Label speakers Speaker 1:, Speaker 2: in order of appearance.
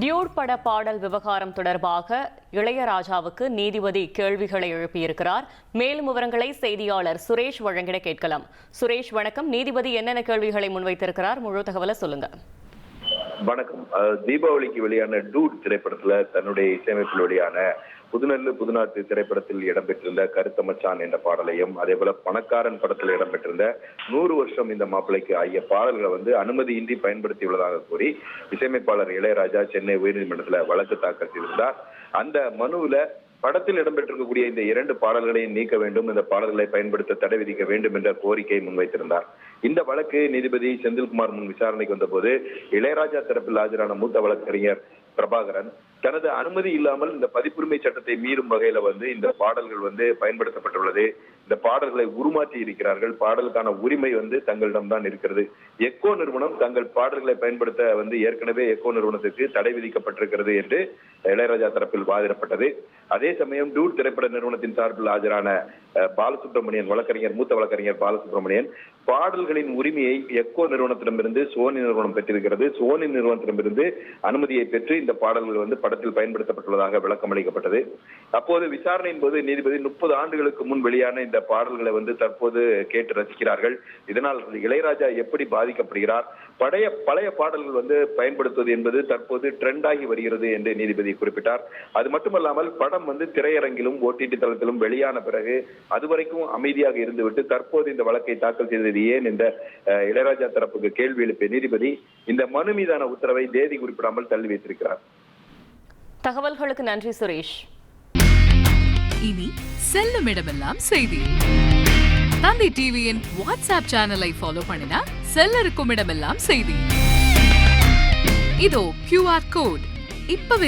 Speaker 1: Dude பட பாடல் விவகாரம் தொடர்பாக இளையராஜாவுக்கு நீதிபதி கேள்விகளை எழுப்பியிருக்கிறார். மேலும் விவரங்களை செய்தியாளர் சுரேஷ் வழங்கிட கேட்கலாம். சுரேஷ் வணக்கம். நீதிபதி என்னென்ன கேள்விகளை முன்வைத்திருக்கிறார், முழு தகவலை சொல்லுங்க.
Speaker 2: வணக்கம். தீபாவளிக்கு வெளியான டூட் திரைப்படத்துல தன்னுடைய இசையமைப்பில் வெளியான புதுநெல்லு புதுநாட்டு திரைப்படத்தில் இடம்பெற்றிருந்த கருத்த மச்சான் என்ற பாடலையும், அதே போல பணக்காரன் படத்தில் இடம்பெற்றிருந்த 100 வருஷம் இந்த மாப்பிளைக்கு ஆகிய பாடல்களை அனுமதியின்றி பயன்படுத்தியுள்ளதாக கூறி இசையமைப்பாளர் இளையராஜா சென்னை உயர்நீதிமன்றத்தில் வழக்கு தாக்கல் செய்திருந்தார். அந்த மனுவில் படத்தில் இடம்பெற்றிருக்கக்கூடிய இந்த 2 பாடல்களையும் நீக்க வேண்டும், இந்த பாடல்களை பயன்படுத்த தடை விதிக்க வேண்டும் என்ற கோரிக்கையை முன்வைத்திருந்தார். இந்த வழக்கு நீதிபதி செந்தில்குமார் முன் விசாரணைக்கு வந்தபோது இளையராஜா தரப்பில் ஆஜரான மூத்த வழக்கறிஞர் பிரபாகரன் தனது அனுமதி இல்லாமல் இந்த பதிப்புரிமை சட்டத்தை மீறும் வகையில இந்த பாடல்கள் பயன்படுத்தப்பட்டுள்ளது, இந்த பாடல்களை உருமாற்றி இருக்கிறார்கள், பாடலுக்கான உரிமை தங்களிடம்தான் இருக்கிறது, எக்கோ நிறுவனம் தங்கள் பாடல்களை பயன்படுத்த ஏற்கனவே எக்கோ நிறுவனத்திற்கு தடை விதிக்கப்பட்டிருக்கிறது என்று இளையராஜா தரப்பில் வாதிடப்பட்டது. அதே சமயம் டூட் திரைப்பட நிறுவனத்தின் சார்பில் ஆஜரான பாலசுப்ரமணியன் மூத்த வழக்கறிஞர் பாலசுப்ரமணியன் பாடல்களின் உரிமையை எக்கோ நிறுவனத்திடமிருந்து சோனி நிறுவனம் பெற்றிருக்கிறது, சோனி நிறுவனத்திடமிருந்து அனுமதியை பெற்று இந்த பாடல்கள் படத்தில் பயன்படுத்தப்பட்டுள்ளதாக விளக்கம் அளிக்கப்பட்டது. அப்போது விசாரணையின் போது நீதிபதி 30 ஆண்டுகளுக்கு முன் வெளியான இந்த பாடல்களை தற்போது கேட்டு ரசிக்கிறார்கள், இதனால் இளையராஜா எப்படி பாதிக்கப்படுகிறார், பழைய பாடல்கள் பயன்படுத்துவது என்பது தற்போது ட்ரெண்ட் ஆகி வருகிறது என்று நீதிபதி குறிப்பிட்டார். அது மட்டுமல்லாமல் படம் திரையரங்கிலும் OTT தளத்திலும் வெளியான பிறகு அதுவரைக்கும் அமைதியாக இருந்துவிட்டு தற்போது இந்த வழக்கை தாக்கல் செய்தது ஏன் என்ற இளையராஜா தரப்புக்கு கேள்வி எழுப்பிய நீதிபதி இந்த மனு மீதான உத்தரவை தேதி குறிப்பிடாமல் தள்ளி வைத்திருக்கிறார்.
Speaker 1: தகவல்களுக்கு நன்றி சுரேஷ்.
Speaker 3: இனி செல்லும் இடமெல்லாம் செய்தி. தந்தி டிவியின் வாட்ஸ்அப் சேனலை ஃபாலோ பண்ணினா செல்ல இருக்கும் இடமெல்லாம் செய்தி. இதோ QR கோட் இப்பவே